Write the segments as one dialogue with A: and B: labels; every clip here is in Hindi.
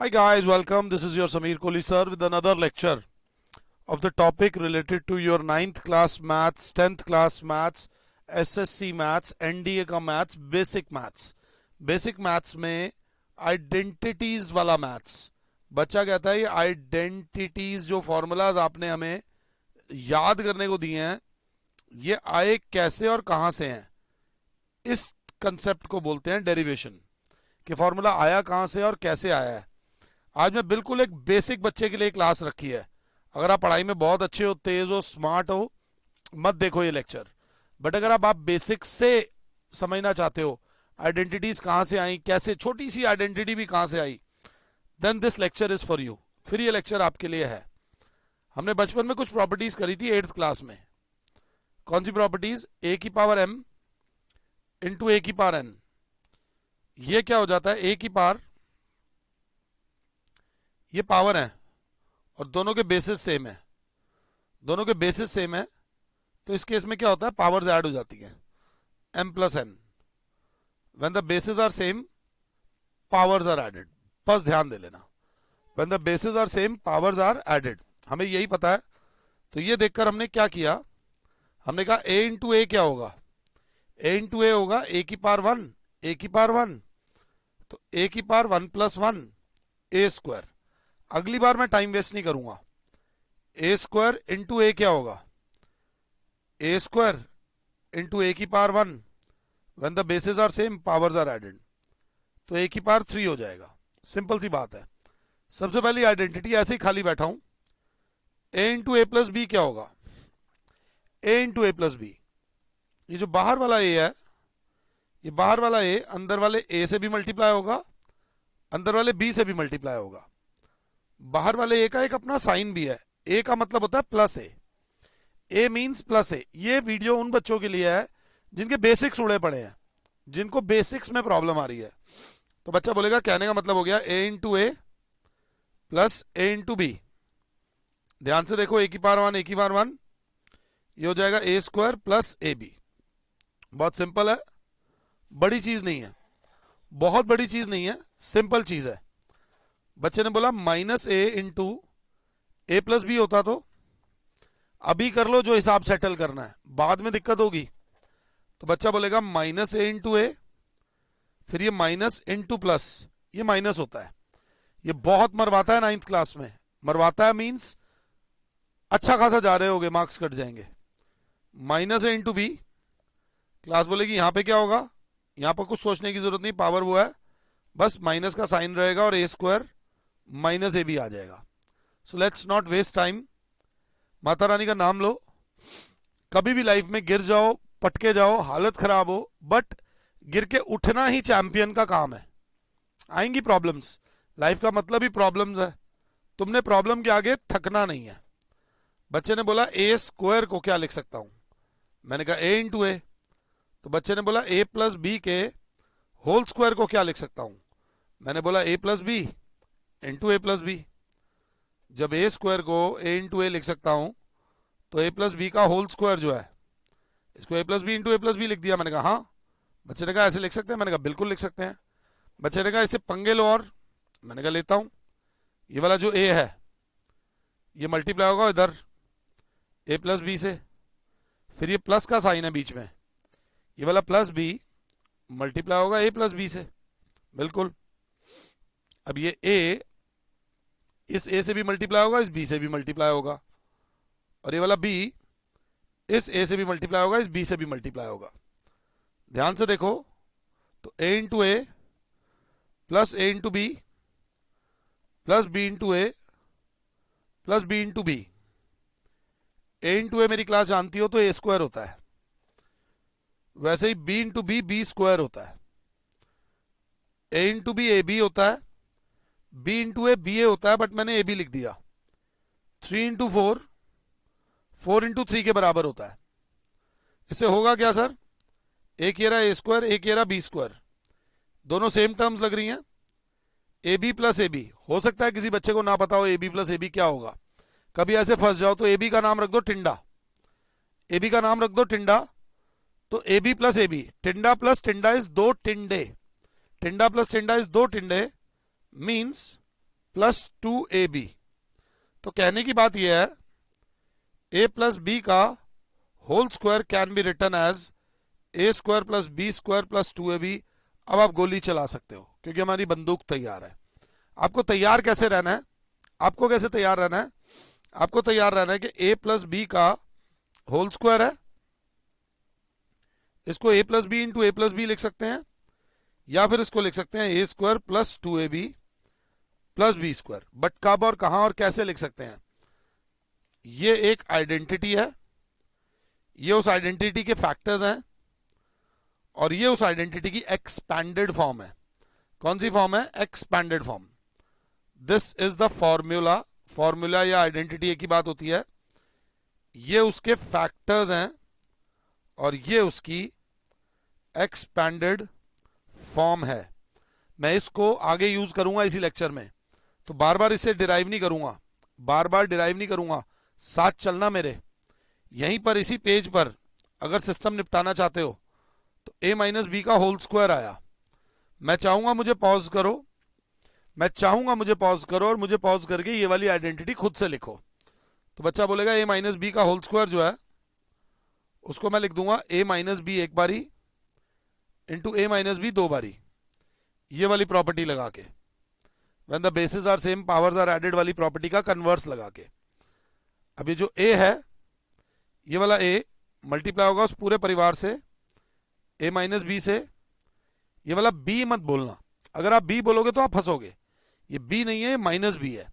A: Hi guys, welcome. This is your Sameer Kohli sir with another lecture of the topic related to your 9th class maths, 10th class maths, SSC maths, NDA का maths, basic maths. Basic maths में आइडेंटिटीज वाला मैथ्स बच्चा कहता है ये आइडेंटिटीज जो फॉर्मूलाज आपने हमें याद करने को दिए हैं ये आए कैसे और कहां से हैं, इस कंसेप्ट को बोलते हैं डेरिवेशन कि फॉर्मूला आया कहां से और कैसे आया है। आज मैं बिल्कुल एक बेसिक बच्चे के लिए क्लास रखी है। अगर आप पढ़ाई में बहुत अच्छे हो, तेज हो, स्मार्ट हो, मत देखो ये लेक्चर। बट अगर आप बेसिक से समझना चाहते हो आइडेंटिटीज कहां से आई, कैसे छोटी सी आइडेंटिटी भी कहां से आई, then this lecture is for you. फिर ये लेक्चर आपके लिए है। हमने बचपन में कुछ प्रॉपर्टीज करी थी 8th क्लास में। कौन सी प्रॉपर्टीज? ए की पावर एम इंटू ए की पावर एन। ये क्या हो जाता है? ए की पावर, ये पावर है और दोनों के बेसिस सेम है, दोनों के बेसिस सेम है, तो इस केस में क्या होता है? पावर्स ऐड हो जाती है, m प्लस n। When the bases are same powers are added. बस ध्यान दे लेना, when the bases are same powers are added. हमें यही पता है। तो ये देखकर हमने क्या किया, हमने कहा a इंटू ए क्या होगा? a इंटू ए होगा a की पावर 1, a की पावर 1, तो a की पावर 1 प्लस 1 a स्क्वायर। अगली बार मैं टाइम वेस्ट नहीं करूंगा। ए स्क्वायर इंटू ए क्या होगा? ए स्क्वायर इंटू ए की power 1, when the bases are same powers are added, तो ए की पावर 3 हो जाएगा। सिंपल सी बात है। सबसे पहली आइडेंटिटी ऐसे ही खाली बैठा हूं, ए इंटू ए प्लस बी क्या होगा? ए इंटू ए प्लस बी। ये जो बाहर वाला ए है, ये बाहर वाला ए अंदर वाले ए से भी मल्टीप्लाई होगा, अंदर वाले बी से भी मल्टीप्लाई होगा। बाहर वाले ए का एक अपना साइन भी है, ए का मतलब होता है प्लस ए, ए मींस प्लस ए। ये वीडियो उन बच्चों के लिए है जिनके बेसिक्स उड़े पड़े हैं, जिनको बेसिक्स में प्रॉब्लम आ रही है। तो बच्चा बोलेगा कहने का मतलब हो गया ए into a plus a into B. ध्यान से देखो, ए की पावर 1 ए की पावर 1, ये हो जाएगा a square plus a B. बहुत सिंपल है, बड़ी चीज नहीं है, बहुत बड़ी चीज नहीं है, सिंपल चीज है। बच्चे ने बोला minus A into a plus B होता तो अभी कर लो जो हिसाब सेटल करना है, बाद में दिक्कत होगी। तो बच्चा बोलेगा माइनस ए इंटू ए, फिर ये माइनस इंटू प्लस, ये माइनस होता है। ये बहुत मरवाता है 9th क्लास में। मरवाता है मींस अच्छा खासा जा रहे होगे, मार्क्स कट जाएंगे। माइनस ए इंटू बी, क्लास बोलेगी यहां पे क्या होगा? यहां पर कुछ सोचने की जरूरत नहीं, पावर वो है, बस माइनस का साइन रहेगा और ए स्क्वायर माइनस ए भी आ जाएगा। So let's not waste time. Mata Rani का नाम लो। कभी भी लाइफ में गिर जाओ, पटके जाओ, हालत खराब हो, बट गिर के उठना ही चैंपियन का काम है। आएंगी प्रॉब्लम्स, लाइफ का मतलब ही प्रॉब्लम्स है। तुमने प्रॉब्लम के आगे थकना नहीं है। बच्चे ने बोला ए स्क्वायर को क्या लिख सकता हूं? मैंने कहा ए इंटू ए। तो बच्चे ने बोला ए प्लस बी के होल स्क्वायर को क्या लिख सकता हूं? मैंने बोला ए plus b into a plus B. जब ए स्क्वायर को ए इंटू ए लिख सकता हूं तो ए प्लस बी का होल स्क्वायर जो है, इसको ए plus b into a plus b लिख दिया। मैंने कहा हाँ। बच्चे ने कहा ऐसे लिख सकते हैं? मैंने कहा बिल्कुल लिख सकते हैं। बच्चे ने कहा इसे पंगे लो और, मैंने कहा लेता हूं। ये वाला जो ए है ये मल्टीप्लाई होगा इधर ए प्लस बी से, फिर ये प्लस का साइन है बीच में, ये वाला प्लस बी मल्टीप्लाई होगा ए प्लस बी से, बिल्कुल। अब ये ए इस ए से भी मल्टीप्लाई होगा, इस बी से भी मल्टीप्लाई होगा, और ये वाला बी इस ए से भी मल्टीप्लाई होगा, इस बी से भी मल्टीप्लाई होगा। ध्यान से देखो, तो a into a plus a into b plus b into a plus b into b. A into a मेरी क्लास जानती हो तो ए स्क्वायर होता है, वैसे ही b into b b square होता है, a into b a b होता है, b into a b a होता है, बट मैंने ए बी लिख दिया। 3 इंटू 4 4 इंटू 3 के बराबर होता है। इससे होगा क्या सर? एक ये रहा ए स्क्वायर, एक ये रहा बी स्क्वायर, दोनों सेम टर्म्स लग रही हैं। A b plus a b, हो सकता है किसी बच्चे को ना पता हो a b plus a b क्या होगा, कभी ऐसे फंस जाओ तो ए बी का नाम रख दो टिंडा, ए बी का नाम रख दो टिंडा। तो a b plus a b, टिंडा प्लस टिंडा इज 2 टिंडे, टिंडा प्लस टिंडा इज 2 टिंडे, मीन्स प्लस 2ab। तो कहने की बात यह है a प्लस बी का whole square can be written as a square plus b square plus 2ab। अब आप गोली चला सकते हो क्योंकि हमारी बंदूक तैयार है। आपको तैयार कैसे रहना है? आपको कैसे तैयार रहना है? आपको तैयार रहना है कि a प्लस बी का होल स्क्वायर है, इसको a plus b into a plus b लिख सकते हैं, या फिर इसको लिख सकते हैं a square plus 2ab plus b square. But कब और कहां और कैसे लिख सकते हैं? ये एक आइडेंटिटी है, ये उस आइडेंटिटी के फैक्टर्स हैं, और ये उस आइडेंटिटी की एक्सपैंडेड फॉर्म है। कौन सी फॉर्म है? Expanded form. This is the formula. Formula या आइडेंटिटी एक ही बात होती है। ये उसके फैक्टर्स हैं और ये उसकी एक्सपैंडेड फॉर्म है। मैं इसको आगे यूज करूंगा इसी लेक्चर में, तो बार बार इसे डिराइव नहीं करूंगा, बार बार डिराइव नहीं करूंगा, साथ चलना मेरे। यहीं पर इसी पेज पर अगर सिस्टम निपटाना चाहते हो तो a माइनस बी का होल स्क्वायर आया। मैं चाहूंगा मुझे पॉज करो, मैं चाहूंगा मुझे पॉज करो और मुझे पॉज करके ये वाली आइडेंटिटी खुद से लिखो। तो बच्चा बोलेगा a माइनस बी का होल स्क्वायर जो है उसको मैं लिख दूंगा a माइनस बी एक बारी इंटू a माइनस बी दो बारी, ये वाली प्रॉपर्टी लगा के, when the bases are same powers are added वाली प्रॉपर्टी का कन्वर्स लगा के। अब ये जो a है, ये वाला a मल्टीप्लाई होगा उस पूरे परिवार से a माइनस बी से। ये वाला b मत बोलना, अगर आप b बोलोगे तो आप फंसोगे। ये b नहीं है, माइनस b है।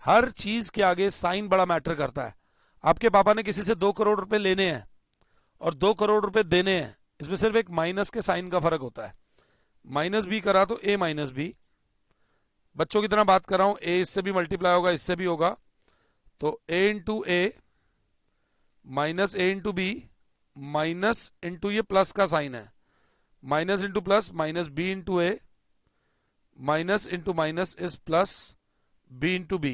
A: हर चीज के आगे साइन बड़ा मैटर करता है। आपके पापा ने किसी से 2 करोड़ रुपए लेने हैं और 2 करोड़ रुपए देने हैं, इसमें सिर्फ एक माइनस के साइन का फर्क होता है। माइनस बी करा तो a माइनस बी। बच्चों की तरह बात कर रहा हूं, a इससे भी मल्टीप्लाई होगा, इससे भी होगा, तो a into a minus a into b minus into ये प्लस का साइन है, minus into plus minus b into a minus into minus is plus b into b.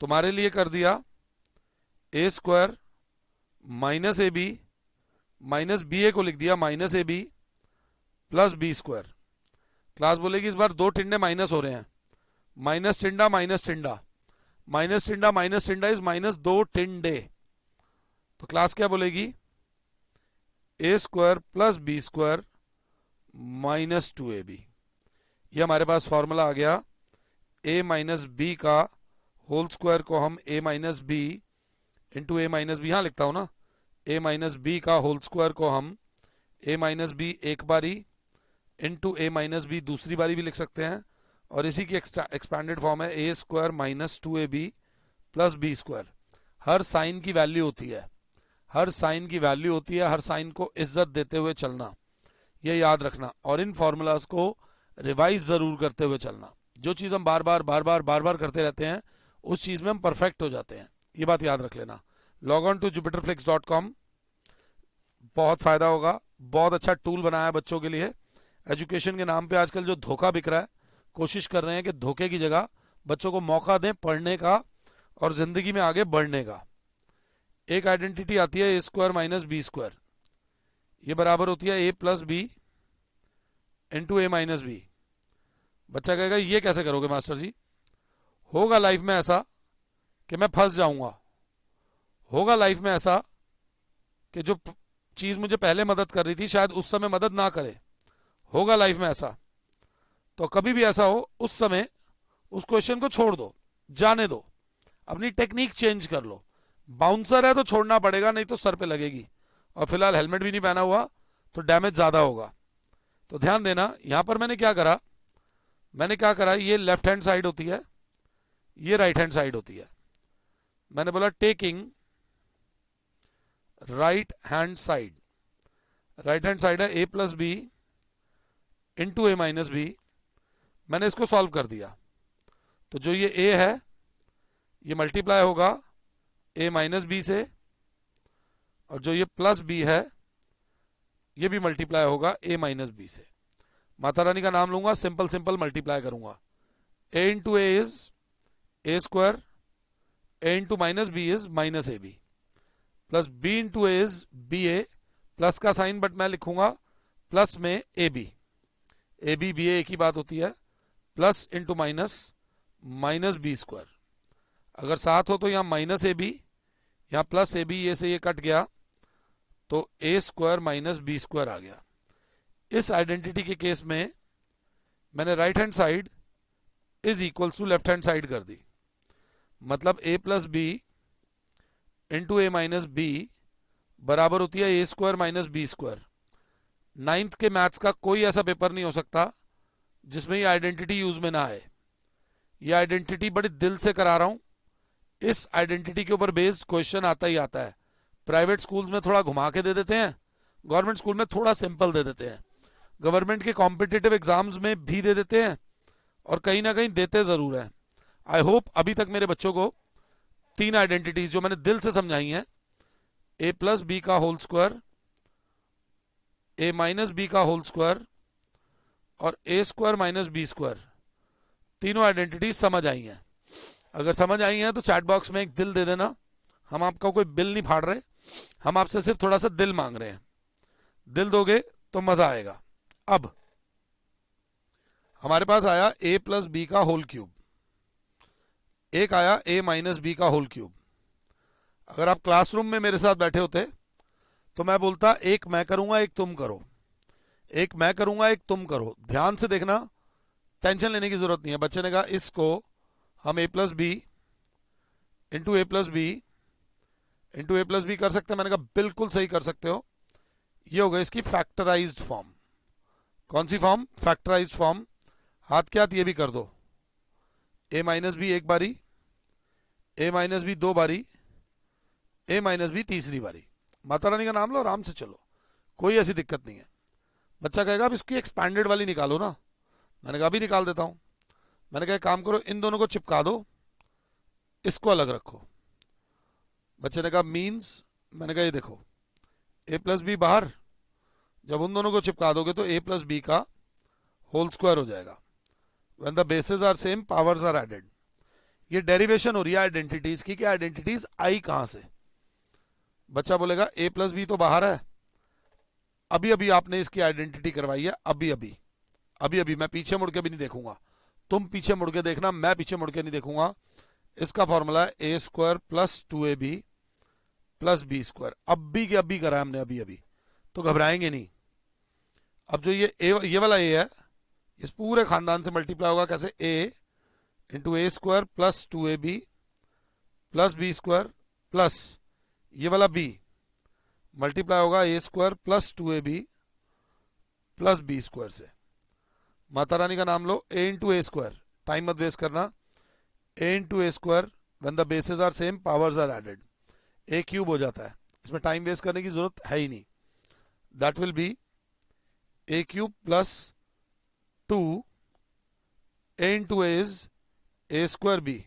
A: तुम्हारे लिए कर दिया a square minus a b minus b a को लिख दिया minus a b plus b square. Class बोलेगी इस बार दो टिंडे माइनस हो रहे हैं, माइनस टिंडा माइनस टिंडा, माइनस टिंडा माइनस टिंडा इज माइनस 2 टिंडे। तो क्लास क्या बोलेगी? A square plus b square minus 2ab। ये हमारे पास फॉर्मूला आ गया। a माइनस बी का होल स्क्वायर को हम a minus b into a minus b, यहां लिखता हूं ना, a माइनस बी का होल स्क्वायर को हम a माइनस बी एक बारी इंटू ए माइनस बी दूसरी बारी भी लिख सकते हैं, और इसी की एक्सपैंडेड फॉर्म है a square minus 2ab plus b square. हर साइन की वैल्यू होती है, हर साइन की वैल्यू होती है, हर साइन को इज्जत देते हुए चलना, ये याद रखना। और इन फॉर्मूलाज को रिवाइज जरूर करते हुए चलना। जो चीज हम बार बार करते रहते हैं उस चीज में हम परफेक्ट हो जाते हैं, ये बात याद रख लेना। लॉग ऑन टू jupiterflix.com, बहुत फायदा होगा। बहुत अच्छा टूल बनाया है बच्चों के लिए। एजुकेशन के नाम पे आजकल जो धोखा बिक रहा है, कोशिश कर रहे हैं कि धोखे की जगह बच्चों को मौका दें पढ़ने का और जिंदगी में आगे बढ़ने का। एक आइडेंटिटी आती है a square minus b square, ये बराबर होती है a plus b into a minus b. बच्चा कहेगा ये कैसे करोगे मास्टर जी? होगा लाइफ में ऐसा कि मैं फंस जाऊंगा, होगा लाइफ में ऐसा कि जो चीज मुझे पहले मदद कर रही थी शायद उस समय मदद ना करे, होगा लाइफ में ऐसा। तो कभी भी ऐसा हो उस समय उस क्वेश्चन को छोड़ दो, जाने दो, अपनी टेक्निक चेंज कर लो। बाउंसर है तो छोड़ना पड़ेगा, नहीं तो सर पे लगेगी, और फिलहाल हेलमेट भी नहीं पहना हुआ तो डैमेज ज्यादा होगा। तो ध्यान देना, यहां पर मैंने क्या करा, ये लेफ्ट हैंड साइड होती है, ये राइट हैंड साइड होती है। मैंने बोला taking right hand side, right hand side है a plus b into a minus b. मैंने इसको सॉल्व कर दिया, तो जो ये a है ये मल्टीप्लाई होगा a माइनस बी से, और जो ये प्लस b है ये भी मल्टीप्लाई होगा a माइनस बी से। माता रानी का नाम लूंगा, सिंपल सिंपल मल्टीप्लाई करूंगा। a into a is a square, a into minus b is minus a b, plus b into a is b a, plus का साइन बट मैं लिखूंगा प्लस में a b, a b b a एक ही बात होती है, plus into minus minus b square. अगर साथ हो तो यहाँ माइनस ए बी, यहाँ प्लस ए बी, ये से ये कट गया तो a square minus b square आ गया। इस आइडेंटिटी के केस में मैंने right hand side is equals to left hand side कर दी, मतलब a plus b into a minus b बराबर होती है a square minus b square. Ninth के मैथ्स का कोई ऐसा पेपर नहीं हो सकता जिसमें ये आइडेंटिटी यूज में ना आए। ये आइडेंटिटी बड़ी दिल से करा रहा हूं, इस आइडेंटिटी के ऊपर बेस्ड क्वेश्चन आता ही आता है। प्राइवेट स्कूल्स में थोड़ा घुमा के दे देते हैं, गवर्नमेंट स्कूल में थोड़ा सिंपल दे देते हैं, गवर्नमेंट के कॉम्पिटिटिव एग्जाम्स में भी दे देते हैं, और कहीं ना कहीं देते जरूर हैं। आई होप अभी तक मेरे बच्चों को 3 आइडेंटिटीज जो मैंने दिल से समझाई हैं, ए प्लस बी का होल स्क्वायर, ए माइनस बी का होल स्क्वायर और ए स्क्वायर माइनस बी स्क्वायर, तीनों आइडेंटिटीज समझ आई हैं। अगर समझ आई हैं तो चैट बॉक्स में एक दिल दे देना। हम आपका कोई बिल नहीं फाड़ रहे, हम आपसे सिर्फ थोड़ा सा दिल मांग रहे हैं। दिल दोगे तो मजा आएगा। अब हमारे पास आया ए प्लस बी का होल क्यूब, एक आया ए माइनस बी का होल क्यूब। अगर आप क्लासरूम में मेरे साथ बैठे होते तो मैं बोलता एक मैं करूंगा एक तुम करो, एक मैं करूंगा एक तुम करो। ध्यान से देखना, टेंशन लेने की जरूरत नहीं है। बच्चे ने कहा इसको हम ए plus b into a plus b into a plus B कर सकते हैं। मैंने कहा बिल्कुल सही कर सकते हो। ये हो गई इसकी फैक्टराइज्ड फॉर्म। कौन सी फॉर्म? Factorised form. हाथ के हाथ ये भी कर दो, ए माइनस बी एक बारी, ए माइनस बी 2 बारी, ए माइनस बी तीसरी बारी। माता रानी का नाम लो, आराम से चलो, कोई ऐसी दिक्कत नहीं है। बच्चा कहेगा अब इसकी एक्सपैंडेड वाली निकालो ना। मैंने कहा अभी निकाल देता हूं। मैंने कहा काम करो, इन दोनों को चिपका दो, इसको अलग रखो। बच्चे ने कहा मीन्स? मैंने कहा ये देखो ए प्लस बी बाहर, जब उन दोनों को चिपका दोगे तो ए प्लस बी का होल स्क्वायर हो जाएगा। When the bases are same powers are added. ये डेरिवेशन हो रही है आइडेंटिटीज की, कि आइडेंटिटीज आई कहां से। बच्चा बोलेगा ए प्लस बी तो बाहर है, अभी अभी आपने इसकी आइडेंटिटी करवाई है, अभी अभी अभी अभी। मैं पीछे मुड़ के भी नहीं देखूंगा, तुम पीछे मुड़ के देखना, मैं पीछे मुड़ के नहीं देखूंगा। इसका फॉर्मूला है a square plus 2ab plus b square. अभी के अभी करा है हमने, अभी अभी, तो घबराएंगे नहीं। अब जो ये वाला ए है, इस पूरे खानदान से मल्टीप्लाई होगा कैसे? A into a square plus 2ab plus b square plus ये वाला बी मल्टीप्लाई होगा a square plus 2ab plus b square से। माता रानी का नाम लो, a into a square, time मत वेस्ट करना। A into a square when the bases are same powers are added, a cube हो जाता है। इसमें टाइम वेस्ट करने की जरूरत है ही नहीं। That will be a cube plus 2 a into a is a square b.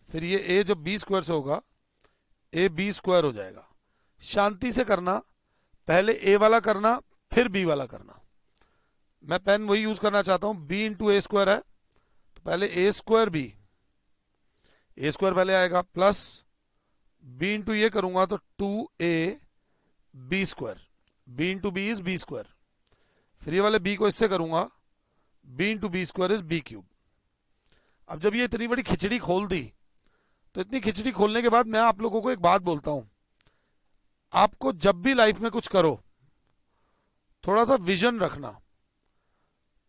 A: फिर ये ए जब बी स्क्वायर से होगा ए बी स्क्वायर हो जाएगा। शांति से करना, पहले ए वाला करना फिर बी वाला करना। मैं पेन वही यूज करना चाहता हूं, बी इंटू ए स्क्वायर है तो पहले a square b, a square पहले आएगा, प्लस बी इंटू ये करूंगा तो 2a b square, b into b is b square. फिर ये वाले बी को इससे करूंगा, b into b square is b cube. अब जब ये इतनी बड़ी खिचड़ी खोल दी, तो इतनी खिचड़ी खोलने के बाद मैं आप लोगों को एक बात बोलता हूं, आपको जब भी लाइफ में कुछ करो थोड़ा सा विजन रखना।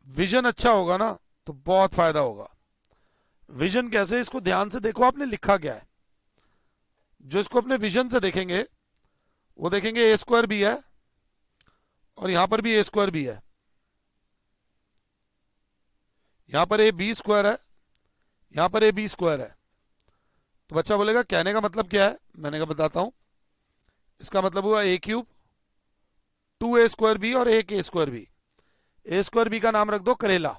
A: विजन अच्छा होगा ना तो बहुत फायदा होगा। विजन कैसे? इसको ध्यान से देखो, आपने लिखा क्या है। जो इसको अपने विजन से देखेंगे वो देखेंगे ए स्क्वायर बी है और यहां पर भी ए स्क्वायर बी है, यहां पर ए बी स्क्वायर है, यहां पर ए बी स्क्वायर है। तो बच्चा बोलेगा कहने का मतलब क्या है? मैंने कहा बताता हूं। इसका मतलब हुआ ए क्यूब 2a स्क्वायर बी और एक ए square b. A square B का नाम रख दो करेला,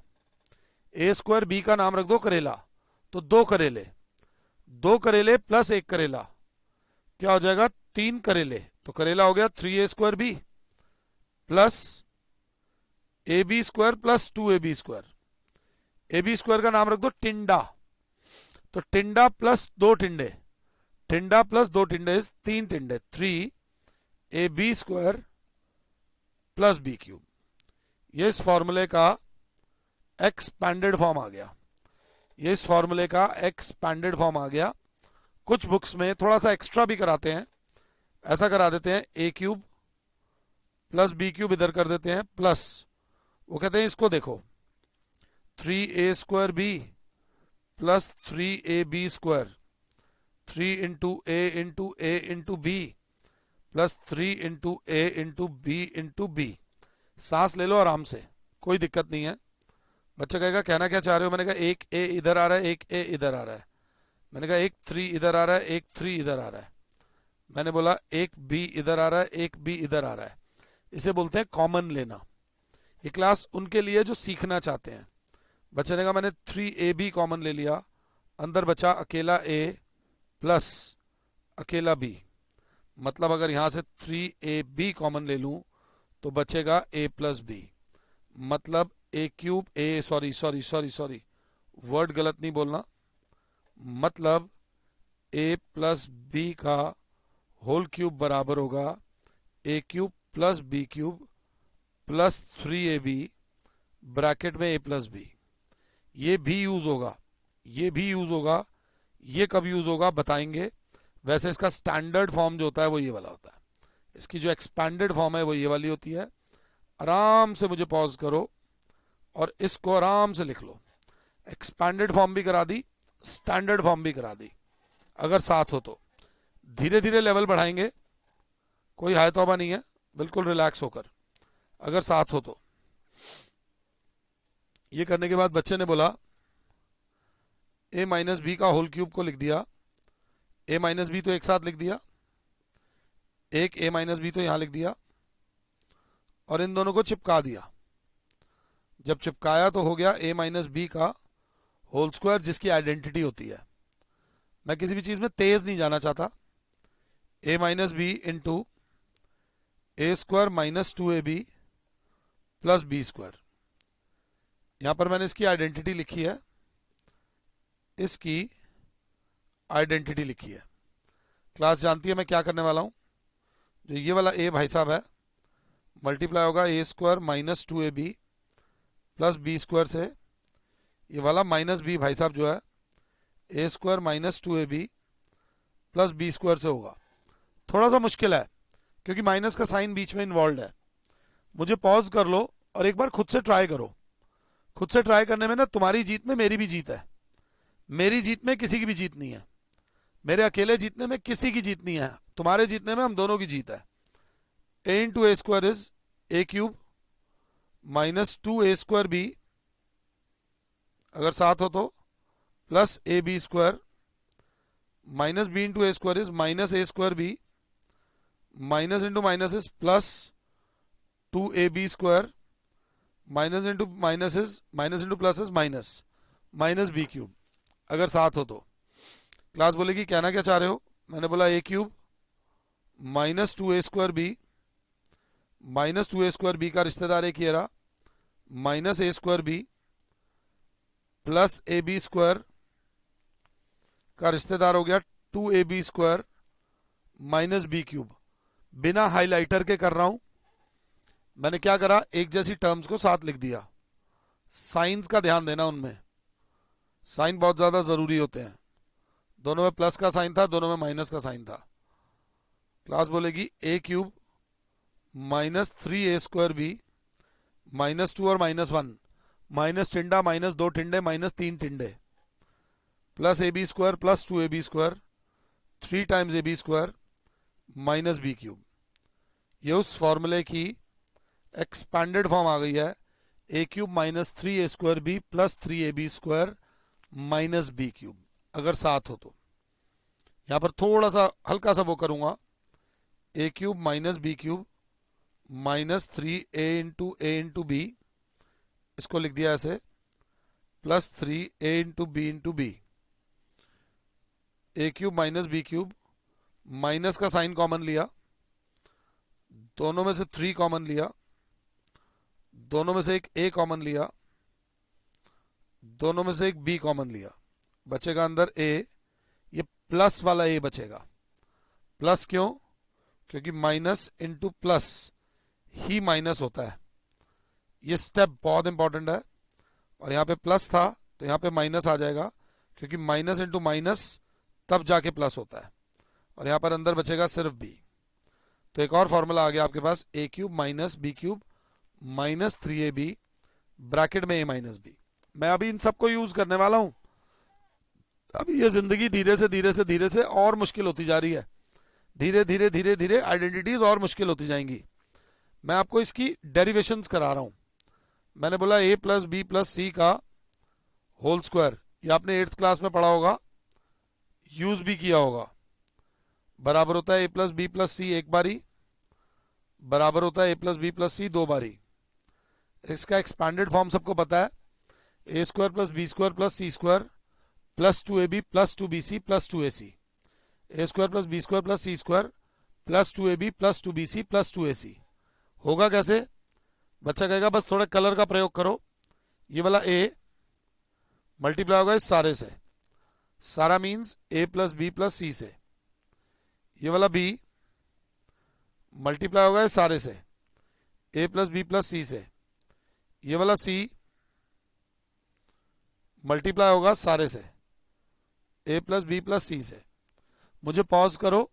A: ए स्क्वायर बी का नाम रख दो करेला। तो 2 करेले, 2 करेले प्लस 1 करेला क्या हो जाएगा? 3 करेले। तो करेला हो गया 3a square b plus a b square plus 2ab square. A b square का नाम रख दो टिंडा, तो टिंडा प्लस 2 टिंडे, टिंडा प्लस 2 टिंडे 3 टिंडे, 3ab square plus b cube. ये इस फॉर्मूले का एक्सपैंडेड फॉर्म आ गया। ये इस फॉर्मूले का एक्सपैंडेड फॉर्म आ गया। कुछ बुक्स में थोड़ा सा एक्स्ट्रा भी कराते हैं, ऐसा करा देते हैं ए क्यूब प्लस बी क्यूब इधर कर देते हैं प्लस, वो कहते हैं इसको देखो 3a² b plus 3ab square, 3 × a × a × b plus 3 × a × b × b। सांस ले लो आराम से, कोई दिक्कत नहीं है। बच्चा कहेगा कहना क्या चाह रहे हो, मैंने कहा एक ए इधर आ रहा है, एक ए इधर आ रहा है। मैंने कहा एक 3 इधर आ रहा है, एक 3 इधर आ रहा है। मैंने बोला एक बी इधर आ रहा है, एक बी इधर आ रहा है। इसे बोलते हैं कॉमन लेना। ये क्लास उनके लिए जो सीखना चाहते हैं। बच्चे ने कहा मैंने 3ab कॉमन ले लिया, अंदर बचा अकेला a प्लस अकेला b। मतलब अगर यहां से 3ab कॉमन ले लूं तो बचेगा a प्लस b। मतलब a cube a, sorry word गलत नहीं बोलना, मतलब a प्लस b का होल क्यूब बराबर होगा a cube plus b cube plus 3ab bracket में a प्लस b। ये भी यूज होगा, ये भी यूज होगा। ये कब यूज होगा बताएंगे। वैसे इसका स्टैंडर्ड फॉर्म जो होता है वो ये वाला होता है, इसकी जो एक्सपैंडेड फॉर्म है वो ये वाली होती है। आराम से मुझे पॉज करो और इसको आराम से लिख लो। एक्सपैंडेड फॉर्म भी करा दी, स्टैंडर्ड फॉर्म भी करा दी। अगर साथ हो तो धीरे धीरे लेवल बढ़ाएंगे, कोई हाय तौबा नहीं है, बिल्कुल रिलैक्स होकर। अगर साथ हो तो ये करने के बाद बच्चे ने बोला a माइनस बी का होल क्यूब को लिख दिया, a माइनस बी तो एक साथ लिख दिया, एक a माइनस बी तो यहां लिख दिया और इन दोनों को चिपका दिया। जब चिपकाया तो हो गया a माइनस बी का होल स्क्वायर, जिसकी आइडेंटिटी होती है। मैं किसी भी चीज में तेज नहीं जाना चाहता। a minus b into a² minus 2ab plus b²। यहां पर मैंने इसकी आइडेंटिटी लिखी है, इसकी आइडेंटिटी लिखी है। क्लास जानती है मैं क्या करने वाला हूं। जो ये वाला a भाई साहब है मल्टीप्लाई होगा a² minus 2ab plus b² से। ये वाला माइनस b भाई साहब जो है a² minus 2ab plus b² से होगा। थोड़ा सा मुश्किल है क्योंकि माइनस का साइन बीच में इन्वॉल्व है। मुझे पॉज कर लो और एक बार खुद से ट्राई करो। खुद से ट्राई करने में ना तुम्हारी जीत में मेरी भी जीत है, मेरी जीत में किसी की भी जीत नहीं है, मेरे अकेले जीतने में किसी की जीत नहीं है, तुम्हारे जीतने में हम दोनों की जीत है। a into a² is a cube minus 2a² b, अगर साथ हो तो plus ab² minus b into a² is minus a² b, minus into minus is plus 2ab² minus into minus is minus into plus is minus minus b cube. अगर साथ हो तो क्लास बोलेगी कहना क्या चाह रहे हो। मैंने बोला a cube minus 2a² b minus 2a² b का रिश्तेदार एक ये रहा minus a² b plus ab² का रिश्तेदार हो गया 2ab² माइनस b क्यूब। बिना हाइलाइटर के कर रहा हूं। मैंने क्या करा, एक जैसी टर्म्स को साथ लिख दिया। साइंस का ध्यान देना, उनमें साइन बहुत ज्यादा जरूरी होते हैं। दोनों में प्लस का साइन था, दोनों में माइनस का साइन था। क्लास बोलेगी a cube minus 3a² b minus 2 और माइनस 1, माइनस टिंडा माइनस 2 टिंडे माइनस 3 टिंडे plus ab² plus 2ab² 3 times ab² minus b cube. ये उस फॉर्मूले की एक्सपैंडेड फॉर्म आ गई है, a cube minus 3a² b plus 3ab² minus b cube. अगर साथ हो तो यहां पर थोड़ा सा हल्का सा वो करूंगा, a cube minus b cube minus 3a into b, इसको लिख दिया ऐसे plus 3a into b, a cube minus b cube, minus का साइन कॉमन लिया, दोनों में से 3 कॉमन लिया, दोनों में से एक a कॉमन लिया, दोनों में से एक b कॉमन लिया, बचेगा अंदर a। ये प्लस वाला a बचेगा। प्लस क्यों? क्योंकि माइनस इंटू प्लस ही माइनस होता है। ये स्टेप बहुत इंपॉर्टेंट है। और यहां पे प्लस था तो यहाँ पे माइनस आ जाएगा, क्योंकि माइनस इंटू माइनस तब जाके प्लस होता है, और यहाँ पर अंदर बचेगा सिर्फ बी। तो एक और फॉर्मूला आ गया आपके पास, a cube minus b cube minus 3ab bracket में a माइनस बी। मैं अभी इन सबको यूज करने वाला हूं। अभी ये जिंदगी धीरे से और मुश्किल होती जा रही है। धीरे धीरे आइडेंटिटीज और मुश्किल होती जाएंगी। मैं आपको इसकी डेरिवेशंस करा रहा हूं। मैंने बोला a प्लस बी प्लस सी का होल स्क्वायर, ये आपने 8th क्लास में पढ़ा होगा, यूज भी किया होगा, बराबर होता है a plus b plus c एक बारी, बराबर होता है a plus b plus c दो बारी। इसका एक्सपैंडेड फॉर्म सबको पता है, a square plus b square plus c square plus 2ab plus 2bc plus 2ac। A square plus b square plus c square plus 2ab plus 2bc plus 2ac। होगा कैसे? बच्चा कहेगा बस थोड़ा कलर का प्रयोग करो। ये वाला a मल्टीप्लाई होगा इस सारे से, सारा means a plus b plus c से। ये वाला b मल्टीप्लाई होगा इस सारे से, a plus b plus c से। ये वाला c मल्टीप्लाई होगा सारे से, a plus b plus c से। मुझे पॉज करो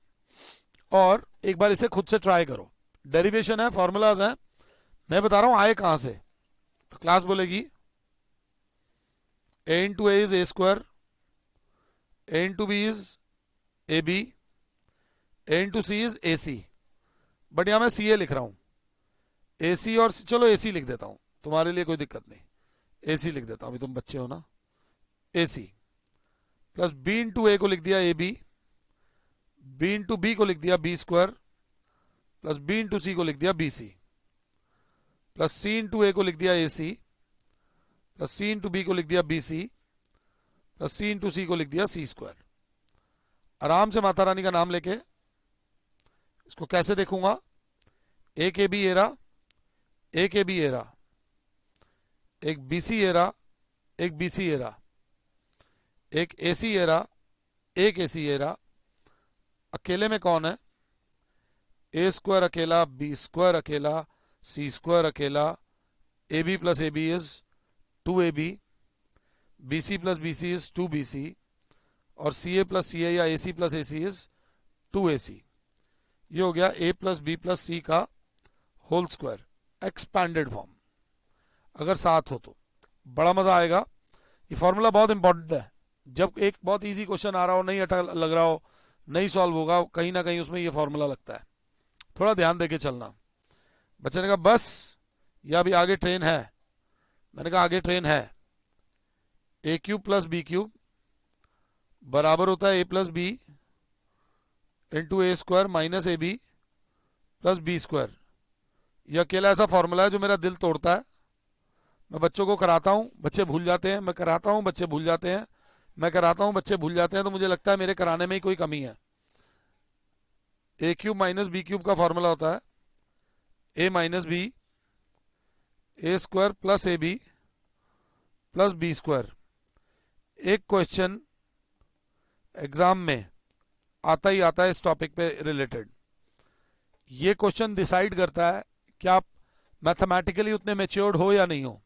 A: और एक बार इसे खुद से ट्राई करो। डेरिवेशन है, फॉर्मूलाज हैं, मैं बता रहा हूं आए कहां से। तो क्लास बोलेगी a into a is a square, a into b is a b, a into c is a c. But यहां मैं सी ए लिख रहा हूं, ए सी और चलो ए सी लिख देता हूं, तुम्हारे लिए कोई दिक्कत नहीं, ए सी लिख देता हूं, अभी तुम बच्चे हो ना। A c plus b into a को लिख दिया a b, b into b को लिख दिया b square, plus b into c को लिख दिया b c, plus c into a को लिख दिया a c, plus c into b को लिख दिया b c, plus c into c को लिख दिया सी स्क्वायर। आराम से माता रानी का नाम लेके इसको कैसे देखूंगा? एक ए बी एरा, एक ए बी एरा, एक बी सी एरा, एक बी सी एरा, एक ए सी एरा, एक ए सी एरा। अकेले में कौन है? ए स्क्वायर अकेला, बी स्क्वायर अकेला, सी स्क्वायर अकेला, a b plus a b is 2ab, b c plus b c is 2bc, और सी ए प्लस सी ए या ए c plus A C is 2ac। ये हो गया a प्लस बी प्लस सी का होल स्क्वायर, एक्सपैंडेड फॉर्म। अगर साथ हो तो बड़ा मजा आएगा। ये फॉर्मूला बहुत इंपॉर्टेंट है। जब एक बहुत इजी क्वेश्चन आ रहा हो, नहीं अटक लग रहा हो, नहीं सॉल्व होगा, कहीं ना कहीं उसमें ये फॉर्मूला लगता है। थोड़ा ध्यान देके चलना। बच्चे ने कहा बस या अभी आगे ट्रेन है? मैंने कहा आगे ट्रेन है। A cube plus b cube बराबर होता है a plus b into a square minus a b plus b square. यह अकेला ऐसा फॉर्मूला है जो मेरा दिल तोड़ता है। मैं बच्चों को कराता हूं, बच्चे भूल जाते हैं, मैं कराता हूं, बच्चे भूल जाते हैं, मैं कराता हूं, बच्चे भूल जाते हैं। तो मुझे लगता है मेरे कराने में ही कोई कमी है। A cube minus b cube का फॉर्मूला होता है a minus b, a square plus a b plus b square. एक क्वेश्चन एग्जाम में आता ही आता है इस टॉपिक पे रिलेटेड। ये क्वेश्चन डिसाइड करता है कि आप मैथमेटिकली उतने मेच्योर्ड हो या नहीं हो,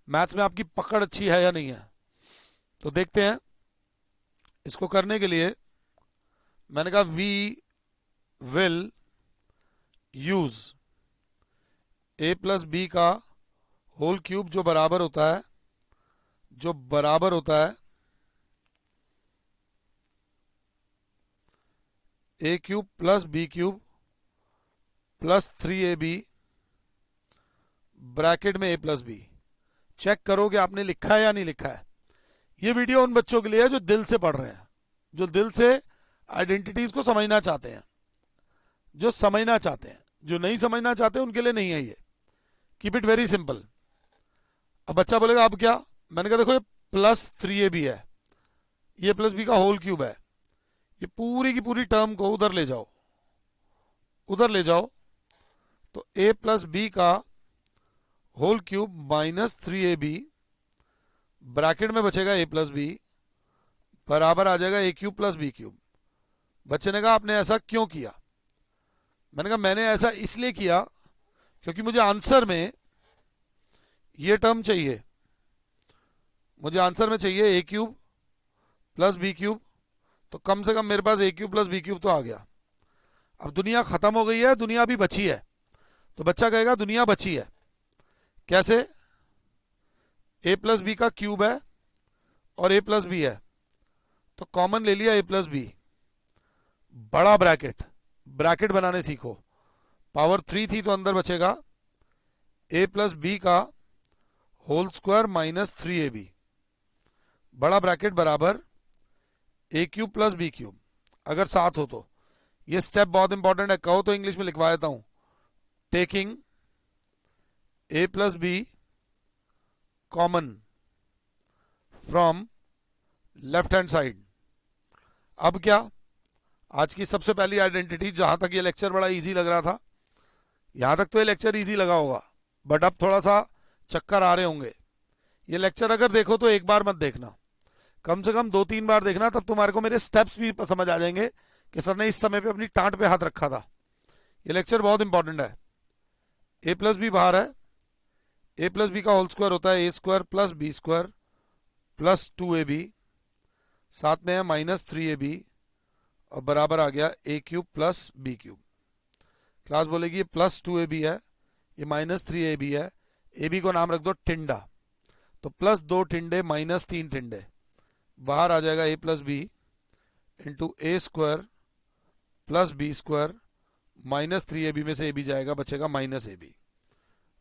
A: मैथ्स में आपकी पकड़ अच्छी है या नहीं है। तो देखते हैं। इसको करने के लिए मैंने कहा we will use a plus b का होल क्यूब जो बराबर होता है a cube plus b cube plus 3ab bracket में ए प्लस बी। चेक करो कि आपने लिखा है या नहीं लिखा है। ये वीडियो उन बच्चों के लिए है जो दिल से पढ़ रहे हैं, जो दिल से आइडेंटिटीज को समझना चाहते हैं, जो समझना चाहते हैं। जो नहीं समझना चाहते उनके लिए नहीं है ये। Keep it very simple. अब बच्चा बोलेगा अब क्या? मैंने कहा देखो ये प्लस 3ab है, ये प्लस बी का होल क्यूब है, ये पूरी की पूरी टर्म को उधर ले जाओ, उधर ले जाओ। तो a प्लस बी का whole cube minus 3ab bracket में बचेगा a प्लस बी बराबर आ जाएगा a cube plus b cube. बच्चे ने कहा आपने ऐसा क्यों किया? मैंने कहा मैंने ऐसा इसलिए किया क्योंकि मुझे आंसर में ये टर्म चाहिए। मुझे आंसर में चाहिए ए क्यूब प्लस बी क्यूब, तो कम से कम मेरे पास a cube plus b cube तो आ गया। अब दुनिया खत्म हो गई है, दुनिया अभी बची है, तो बच्चा कहेगा दुनिया बची है कैसे? ए प्लस बी का क्यूब है और ए प्लस बी है, तो कॉमन ले लिया ए प्लस बी, बड़ा ब्रैकेट, ब्रैकेट बनाने सीखो। पावर 3 थी तो अंदर बचेगा ए प्लस बी का होल स्क्वायर माइनस 3ab, बड़ा ब्रैकेट बराबर a cube plus b cube, अगर साथ हो तो। ये स्टेप बहुत इंपॉर्टेंट है, कहो तो इंग्लिश में लिखवा देता हूं। Taking a plus b common from left hand side. अब क्या, आज की सबसे पहली आइडेंटिटी, जहां तक ये लेक्चर बड़ा इजी लग रहा था, यहां तक तो ये लेक्चर इजी लगा होगा, बट अब थोड़ा सा चक्कर आ रहे होंगे। ये लेक्चर अगर देखो तो एक बार मत देखना, कम से कम 2-3 बार देखना, तब तुम्हारे को मेरे स्टेप्स भी समझ आ जाएंगे कि सर ने इस समय पे अपनी टांट पे हाथ रखा था। ये लेक्चर बहुत इंपॉर्टेंट है। ए प्लस बी बाहर है, ए प्लस बी का होल स्क्वायर होता है a square plus b square plus 2ab, साथ में है माइनस 3ab, और बराबर आ गया a cube plus b cube. Class बोलेगी ये प्लस 2ab है, ये माइनस 3ab है, ए बी को नाम रख दो टिंडा, तो प्लस 2 टिंडे माइनस 3 टिंडे, बाहर आ जाएगा a plus b into a square plus b square minus 3ab में से ए बी जाएगा, बचेगा माइनस ए बी,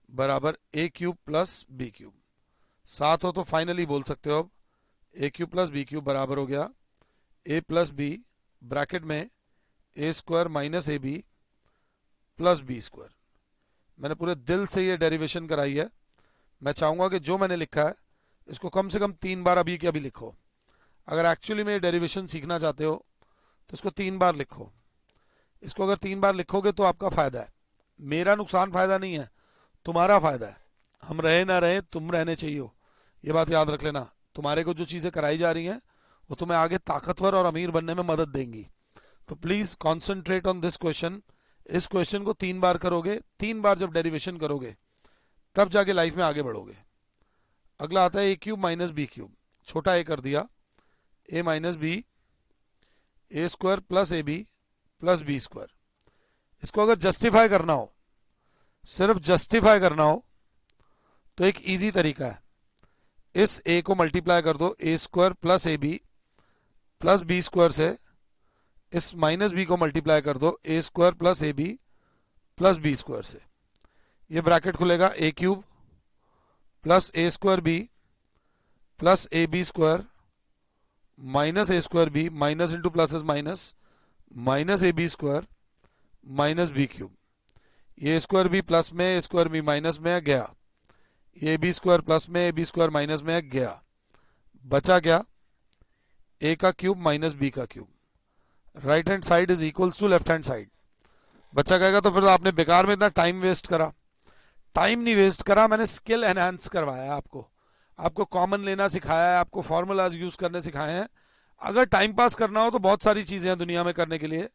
A: बराबर a cube plus b cube. साथ हो तो फाइनली बोल सकते हो अब a cube plus b cube बराबर हो गया ए प्लस बी ब्रैकेट में a square minus a b plus b square. मैंने पूरे दिल से ये डेरिवेशन कराई है। मैं चाहूंगा कि जो मैंने लिखा है इसको कम से कम 3 बार अभी के अभी लिखो। अगर एक्चुअली में डेरिवेशन सीखना चाहते हो तो इसको 3 बार लिखो। इसको अगर 3 बार लिखोगे तो आपका फायदा है, मेरा नुकसान फायदा नहीं है, तुम्हारा फायदा है। हम रहे ना रहे, तुम रहने चाहिए हो, ये बात याद रख लेना। तुम्हारे को जो चीजें कराई जा रही हैं वो तुम्हें आगे ताकतवर और अमीर बनने में मदद देंगी। तो please concentrate on this question. इस क्वेश्चन को 3 बार करोगे, 3 बार जब डेरिवेशन करोगे तब जाके लाइफ में आगे बढ़ोगे। अगला आता है a cube minus b cube, छोटा ए कर दिया, a minus b a square plus a b plus b square. इसको अगर जस्टिफाई करना हो, सिर्फ जस्टिफाई करना हो, तो एक इजी तरीका है, इस ए को मल्टीप्लाई कर दो a square plus a b plus b square से, इस माइनस बी को मल्टीप्लाई कर दो a square plus a b plus b square से। ये ब्रैकेट खुलेगा a cube plus a square b plus a b square minus a square b, minus into plus is minus, minus a b square minus b cube. ये स्क्वायर बी प्लस में, स्क्वायर बी माइनस में गया, ये बी स्क्वायर प्लस में, बी स्क्वायर माइनस में गया, बचा क्या ए का क्यूब माइनस बी का cube. Right hand side is equals to left hand side. बच्चा कहेगा तो फिर आपने बेकार में इतना टाइम वेस्ट करा। टाइम नहीं वेस्ट करा, मैंने स्किल एनहांस करवाया आपको, आपको कॉमन लेना सिखाया है, आपको फॉर्मूलाज यूज करने सिखाए हैं। अगर टाइम पास करना हो तो बहुत सारी चीजें हैं दुनिया में करने के लिए,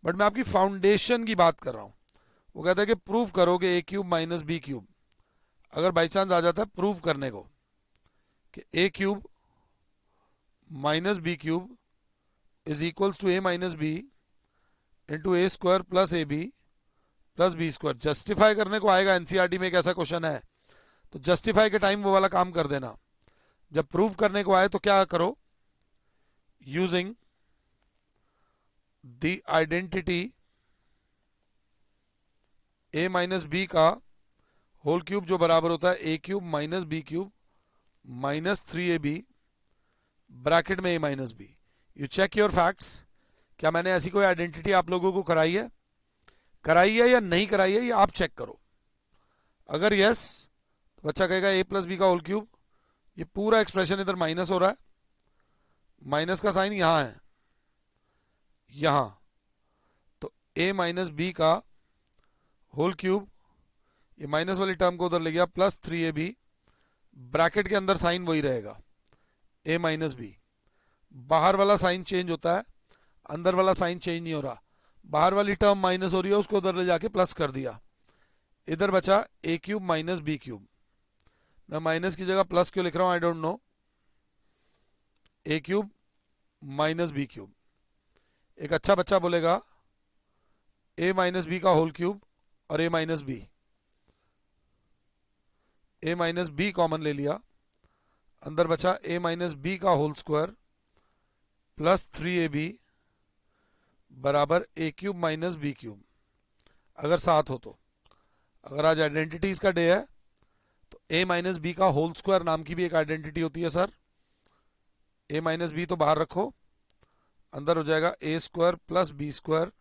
A: बट मैं आपकी फाउंडेशन की बात कर रहा हूं। वो कहता है कि प्रूव करोगे a cube minus b cube, अगर बाई चांस आ जाता है प्रूव करने को कि a cube minus b cube is equals to a minus b into a square plus a b plus b square, justify करने को आएगा एनसीईआरटी में एक ऐसा क्वेश्चन है, तो जस्टिफाई के टाइम वो वाला काम कर देना। जब प्रूव करने को आए तो क्या करो, using the identity a minus b का होल क्यूब जो बराबर होता है a cube minus b cube minus 3ab bracket में a minus b. You check your facts, क्या मैंने ऐसी कोई आइडेंटिटी आप लोगों को कराई है या नहीं कराई है, ये आप चेक करो। अगर यस तो बच्चा कहेगा ए प्लस बी का होल क्यूब, ये पूरा एक्सप्रेशन इधर माइनस हो रहा है, माइनस का साइन यहां है, यहां, तो ए माइनस बी का होल क्यूब, ये माइनस वाली टर्म को उधर ले गया, प्लस 3ab, ब्रैकेट के अंदर साइन वही रहेगा ए माइनस बी। बाहर वाला साइन चेंज होता है, अंदर वाला साइन चेंज नहीं हो रहा। बाहर वाली टर्म माइनस हो रही है, उसको उधर ले जाके प्लस कर दिया, इधर बचा a cube minus b cube. मैं माइनस की जगह प्लस क्यों लिख रहा हूं, I don't know, a cube minus b cube. एक अच्छा बच्चा बोलेगा ए माइनस बी का होल क्यूब और a minus b. A minus b common ले लिया, अंदर बचा ए माइनस बी का होल स्क्वायर प्लस 3ab बराबर a cube minus b cube, अगर साथ हो तो। अगर आज आइडेंटिटीज का डे है तो ए माइनस बी का होल स्क्वायर नाम की भी एक आइडेंटिटी होती है सर। ए माइनस बी तो बाहर रखो, अंदर हो जाएगा a square plus b square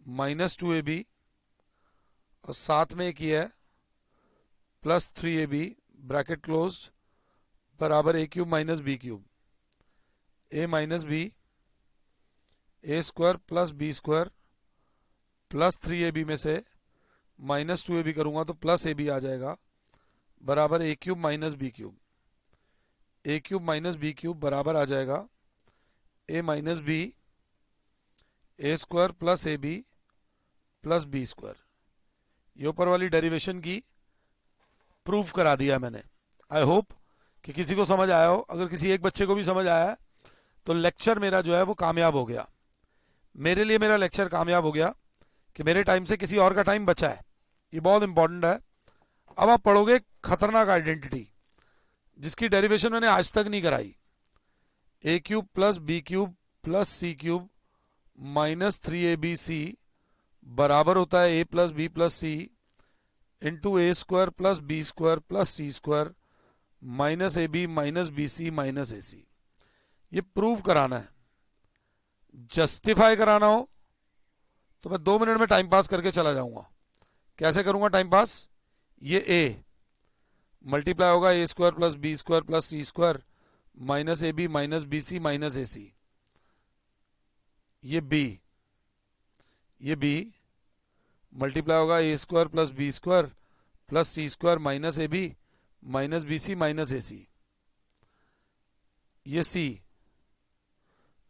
A: minus 2ab, और साथ में एक ये है प्लस 3ab ब्रैकेट क्लोज बराबर a cube minus b cube. A minus b a square plus b square plus 3ab में से माइनस 2ab करूंगा तो प्लस ab आ जाएगा बराबर a cube minus b cube. A cube minus b cube बराबर आ जाएगा a minus b a square plus a b plus b square. ये ऊपर वाली डेरिवेशन की प्रूफ करा दिया मैंने। आई होप कि किसी को समझ आया हो। अगर किसी एक बच्चे को भी समझ आया है तो लेक्चर मेरा जो है वो कामयाब हो गया। मेरे लिए मेरा लेक्चर कामयाब हो गया कि मेरे टाइम से किसी और का टाइम बचा है। ये बहुत इंपॉर्टेंट है। अब आप पढ़ोगे खतरनाक आइडेंटिटी जिसकी डेरिवेशन मैंने आज तक नहीं कराई। A cube plus b cube plus c cube minus 3abc बराबर होता है a plus b plus c into a square plus b square plus c square minus a b minus b c minus a c. ये प्रूव कराना है। जस्टिफाई कराना हो तो मैं 2 मिनट में टाइम पास करके चला जाऊंगा। कैसे करूंगा टाइम पास? ये ए मल्टीप्लाई होगा a square plus b square plus c square minus a b minus b c minus a c. ये बी मल्टीप्लाई होगा a square plus b square plus c square minus a b minus b c minus a c. ये सी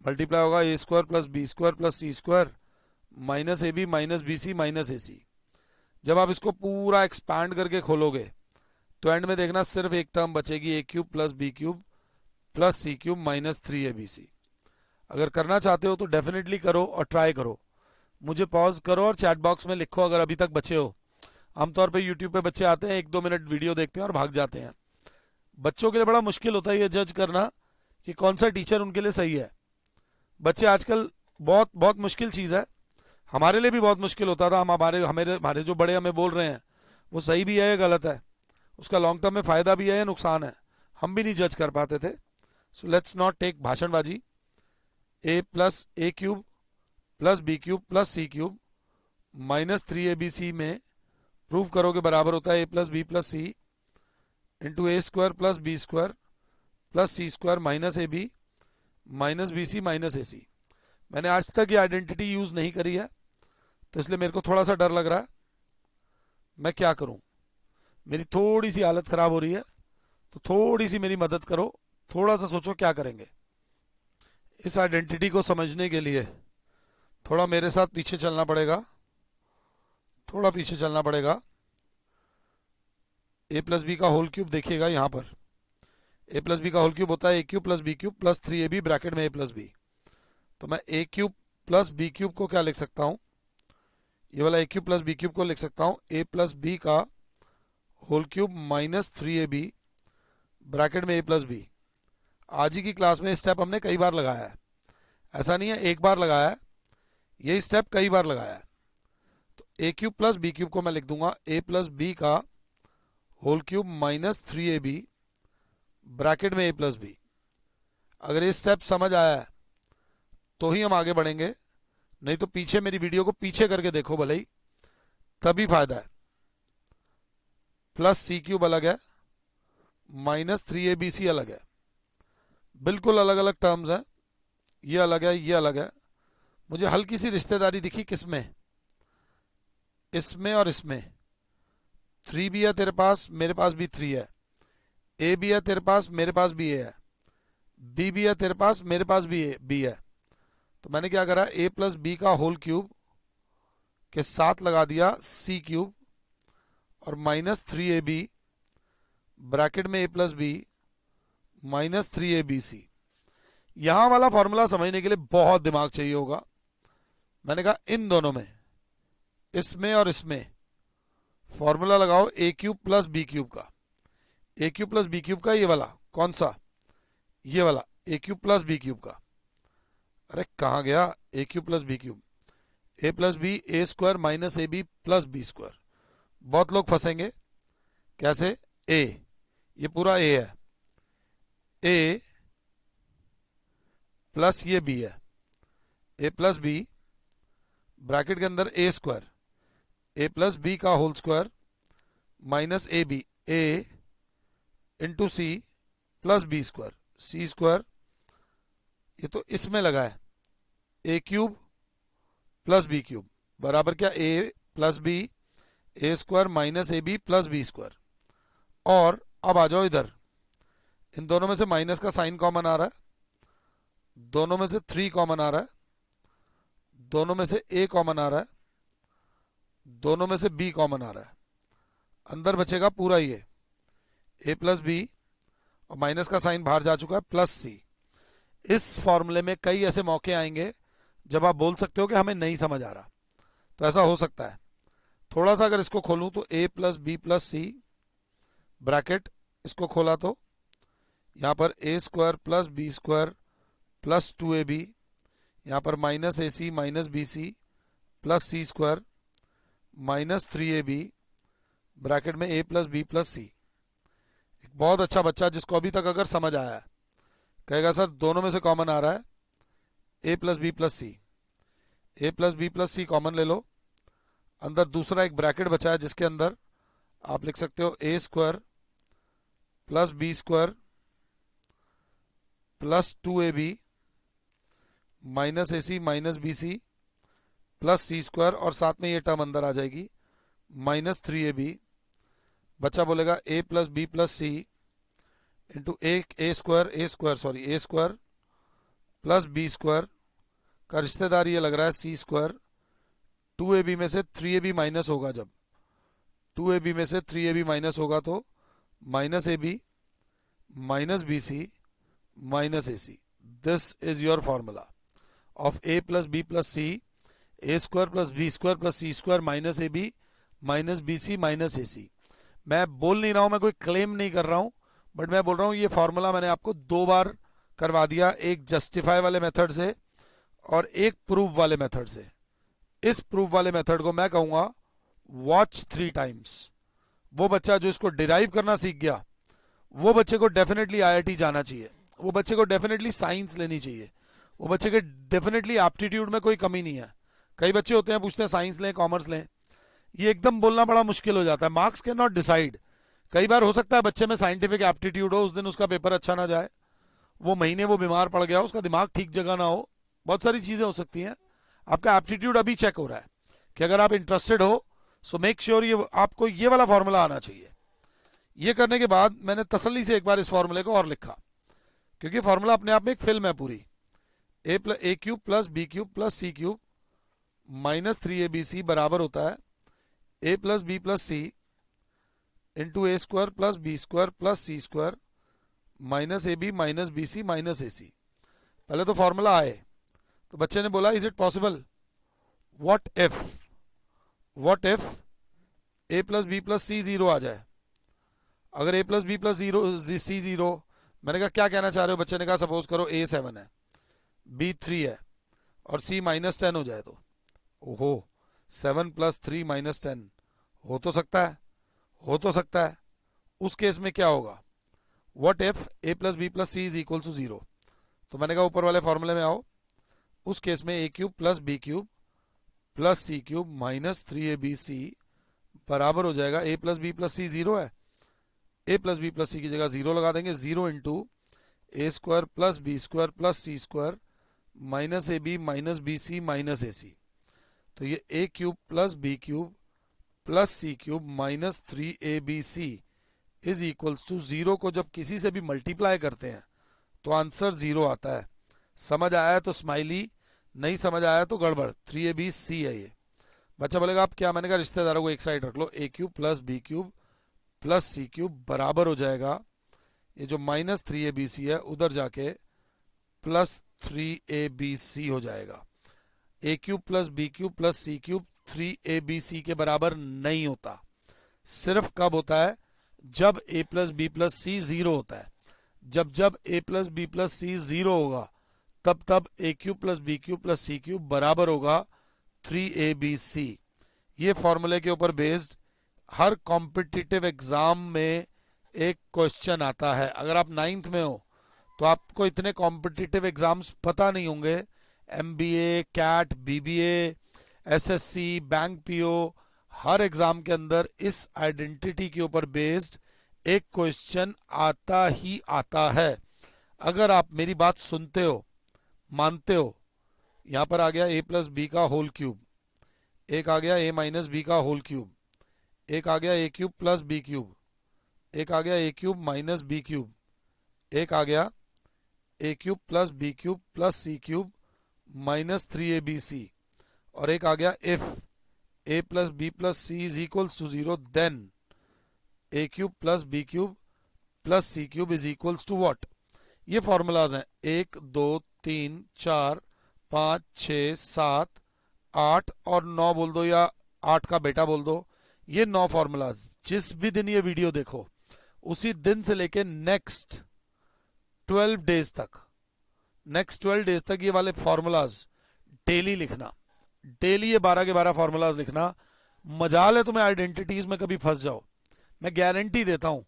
A: मल्टीप्लाई होगा a square plus b square plus c square minus a b minus b c minus a c. जब आप इसको पूरा एक्सपैंड करके खोलोगे तो एंड में देखना सिर्फ एक टर्म बचेगी a cube plus b cube plus c cube minus 3abc। अगर करना चाहते हो तो डेफिनेटली करो और ट्राई करो। मुझे पॉज करो और चैट बॉक्स में लिखो अगर अभी तक बचे हो। आमतौर पे यूट्यूब पे बच्चे आते हैं 1-2 मिनट वीडियो देखते हैं और भाग जाते हैं। बच्चों के लिए बड़ा मुश्किल होता है ये जज करना कि कौन सा टीचर उनके लिए सही है। बच्चे आजकल बहुत बहुत मुश्किल चीज़ है। हमारे लिए भी बहुत मुश्किल होता था। हम हमारे जो बड़े हमें बोल रहे हैं वो सही भी है या गलत है, उसका लॉन्ग टर्म में फायदा भी है या नुकसान है, हम भी नहीं जज कर पाते थे। सो लेट्स नॉट टेक भाषणबाजी। A plus a cube plus b cube plus c cube minus 3abc में प्रूव करोगे बराबर होता है a plus b plus c into a square plus b square plus c square minus a b minus b c minus a c. मैंने आज तक ये आइडेंटिटी यूज नहीं करी है तो इसलिए मेरे को थोड़ा सा डर लग रहा है। मैं क्या करूं? मेरी थोड़ी सी हालत खराब हो रही है तो थोड़ी सी मेरी मदद करो। थोड़ा सा सोचो क्या करेंगे। इस आइडेंटिटी को समझने के लिए थोड़ा मेरे साथ पीछे चलना पड़ेगा, थोड़ा पीछे चलना पड़ेगा। ए प्लस बी का होल क्यूब देखिएगा यहां पर। ए प्लस बी का होल क्यूब होता है a cube plus b cube plus 3ab bracket में ए प्लस बी। तो मैं a cube plus b cube को क्या लिख सकता हूं? ये वाला a cube plus b cube को लिख सकता हूं ए प्लस बी का whole cube minus 3ab bracket में ए प्लस बी। आज ही की क्लास में स्टेप हमने कई बार लगाया है, ऐसा नहीं है एक बार लगाया है, ये स्टेप कई बार लगाया है। तो a cube plus b cube को मैं लिख दूंगा ए प्लस बी का whole cube minus 3ab bracket में ए प्लस बी। अगर ये स्टेप समझ आया है तो ही हम आगे बढ़ेंगे, नहीं तो पीछे मेरी वीडियो को पीछे करके देखो भले ही, तभी फायदा है। प्लस सी क्यूब अलग है, माइनस 3abc अलग है, बिल्कुल अलग अलग टर्म्स हैं। ये अलग है, ये अलग है। मुझे हल्की सी रिश्तेदारी दिखी किसमें? इसमें और इसमें। 3 भी है तेरे पास, मेरे पास भी 3 है। ए भी है तेरे पास, मेरे पास भी ए है। बी भी है तेरे पास, मेरे पास भी बी है। तो मैंने क्या करा, ए प्लस बी का होल क्यूब के साथ लगा दिया सी क्यूब और माइनस 3ab ब्रैकेट में a plus B minus 3abc। यहां वाला फॉर्मूला समझने के लिए बहुत दिमाग चाहिए होगा। मैंने कहा इन दोनों में, इसमें और इसमें फॉर्मूला लगाओ a cube plus b cube का। A cube plus b cube का ये वाला कौन सा, ये वाला a cube plus b cube का। अरे कहाँ गया a cube plus b cube, a plus b a square minus a b plus b square. बहुत लोग फंसेंगे कैसे, ए, ये पूरा ए है, ए प्लस ये बी है, ए प्लस बी ब्रैकेट के अंदर a square, a plus b का whole square minus a b, a into c plus b square, c square. ये तो इसमें लगा है, a cube plus b cube बराबर क्या, a plus b a square minus a b plus b square. और अब आ जाओ इधर, इन दोनों में से माइनस का साइन कॉमन आ रहा है, दोनों में से 3 कॉमन आ रहा है, दोनों में से ए कॉमन आ रहा है, दोनों में से बी कॉमन आ रहा है। अंदर बचेगा पूरा ये ए प्लस बी और माइनस का साइन बाहर जा चुका है प्लस सी। इस फॉर्मूले में कई ऐसे मौके आएंगे जब आप बोल सकते हो कि हमें नहीं समझ आ रहा, तो ऐसा हो सकता है। थोड़ा सा अगर इसको खोलूं तो a plus b plus c bracket, इसको खोला तो यहां पर a square plus b square plus 2ab, यहां पर minus a c minus b c plus c square minus 3ab bracket में a plus b plus c. एक बहुत अच्छा बच्चा जिसको अभी तक अगर समझ आया है कहेगा सर दोनों में से कॉमन आ रहा है a plus b plus c, A plus b plus C common ले लो, अंदर दूसरा एक ब्रैकेट बचा है जिसके अंदर आप लिख सकते हो a square plus b square plus 2ab minus a c minus b c plus c square, और साथ में ये टर्म अंदर आ जाएगी माइनस 3ab। बच्चा बोलेगा ए plus b plus c into a square plus b square का रिश्तेदार ये लग रहा है सी स्क्वायर। 2ab में से 3ab माइनस होगा, जब 2ab में से 3ab माइनस होगा तो minus a b minus b c minus a c. This is your formula of a plus b plus c, a square plus b square plus c square minus a b minus b c minus a c. मैं बोल नहीं रहा हूं, मैं कोई क्लेम नहीं कर रहा हूं, बट मैं बोल रहा हूं ये फॉर्मूला मैंने आपको 2 बार करवा दिया, एक जस्टिफाई वाले मेथड से और एक प्रूफ वाले मेथड से। इस प्रूफ वाले मेथड को मैं कहूंगा वॉच 3 टाइम्स। वो बच्चा जो इसको डिराइव करना सीख गया वो बच्चे को डेफिनेटली आईआईटी जाना चाहिए, वो बच्चे को डेफिनेटली साइंस लेनी चाहिए, वो बच्चे के डेफिनेटली एप्टीट्यूड में कोई कमी नहीं है। कई बच्चे होते हैं पूछते हैं साइंस लें कॉमर्स लें, ये एकदम बोलना बड़ा मुश्किल हो जाता है। Marks can not decide. कई बार हो सकता है बच्चे में साइंटिफिक एप्टीट्यूड हो, उस दिन उसका पेपर अच्छा ना जाए, वो महीने वो बीमार पड़ गया, उसका दिमाग ठीक जगह ना हो, बहुत सारी चीजें हो सकती हैं। आपका एप्टीट्यूड अभी चेक हो रहा है कि अगर आप इंटरेस्टेड हो सो मेक श्योर ये आपको ये वाला फॉर्मूला आना चाहिए। ये करने के बाद मैंने तसल्ली से एक बार इस फॉर्मूले को और लिखा, क्योंकि फॉर्मूला अपने आप में एक फिल्म है पूरी। A cube plus b cube plus c cube minus 3abc बराबर होता है a plus b plus c into a square plus b square plus c square minus a b minus b c minus a c. पहले तो फॉर्मूला आए तो बच्चे ने बोला is it possible, what if a plus b plus c 0 आ जाए। अगर a plus b plus c 0, मैंने कहा क्या कहना चाह रहे हो, बच्चे ने कहा सपोज करो ए 7 है बी 3 है और सी माइनस 10 हो जाए तो, ओहो 7 प्लस 3 माइनस 10 हो तो सकता है, हो तो सकता है। उस केस में क्या होगा, what if a plus b plus c is equal to 0। तो मैंने कहा ऊपर वाले फॉर्मूले में आओ, उस केस में a cube plus b cube plus c cube minus 3abc बराबर हो जाएगा a plus b plus c 0 है, a plus b plus c की जगह 0 लगा देंगे, 0 into a square plus b square plus c square minus a b minus b c minus a c. तो ये a cube plus b cube plus c cube minus 3abc is equals to 0 को जब किसी से भी मल्टीप्लाई करते हैं तो आंसर 0 आता है। समझ आया तो स्माइली, नहीं समझ आया तो गड़बड़। 3abc है ये। बच्चा बोलेगा आप क्या, मैंने कहा रिश्तेदारों को एक साइड रख लो, a cube plus b cube plus c cube बराबर हो जाएगा ये जो माइनस 3abc है उधर जाके प्लस 3abc हो जाएगा। A cube plus b cube plus c cube 3abc के बराबर नहीं होता। सिर्फ कब होता है? जब a plus b plus c 0 होता है। जब a plus b plus c 0 होगा तब a cube plus b cube plus c cube बराबर होगा 3abc। ये फॉर्मूले के ऊपर बेस्ड हर कॉम्पिटिटिव एग्जाम में एक क्वेश्चन आता है। अगर आप 9th में हो तो आपको इतने कॉम्पिटिटिव एग्जाम्स पता नहीं होंगे। MBA, CAT, BBA, SSC, bank PO, हर एग्जाम के अंदर इस आइडेंटिटी के ऊपर बेस्ड एक क्वेश्चन आता ही आता है। अगर आप मेरी बात सुनते हो, मानते हो, यहां पर आ गया a प्लस बी का होल क्यूब, एक आ गया a माइनस बी का होल क्यूब, एक आ गया a cube plus b cube, एक आ गया a cube minus b cube, एक आ गया a cube plus b cube plus c cube minus 3abc, और एक आ गया if a plus b plus c is equals to 0 then a cube plus b cube plus c cube is equals to what. ये फॉर्मूलाज हैं 1 2 3 4 5 6 7 8 और 9 बोल दो, या 8 का बेटा बोल दो। ये 9 फॉर्मूलाज जिस भी दिन ये वीडियो देखो उसी दिन से लेके नेक्स्ट 12 डेज तक ये वाले फॉर्मूलाज डेली लिखना। डेली ये 12 के 12 फॉर्मूलाज लिखना। मजाल है तुम्हें आइडेंटिटीज में कभी फंस जाओ, मैं गारंटी देता हूं,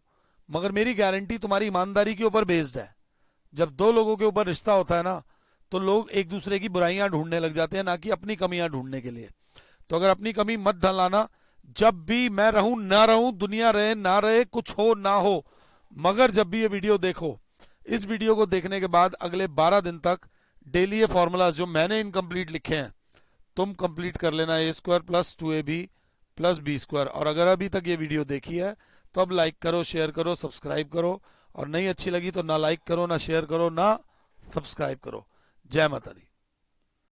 A: मगर मेरी गारंटी तुम्हारी ईमानदारी के ऊपर बेस्ड है। जब दो लोगों के ऊपर रिश्ता होता है ना, तो लोग एक दूसरे की बुराइयां ढूंढने लग जाते हैं, ना कि अपनी कमियां ढूंढने के लिए। तो अगर अपनी कमी मत ढलाना। जब भी मैं रहूं ना रहूं, दुनिया रहे ना रहे, कुछ हो ना हो, मगर जब भी ये वीडियो देखो, इस वीडियो को देखने के बाद अगले 12 दिन तक डेली ये फॉर्मूला जो मैंने इनकम्प्लीट लिखे हैं तुम कंप्लीट कर लेना। A square plus 2ab plus b square. और अगर अभी तक ये वीडियो देखी है तो अब लाइक करो, शेयर करो, सब्सक्राइब करो, और नहीं अच्छी लगी तो ना लाइक करो, ना शेयर करो, ना सब्सक्राइब करो। जय माता दी।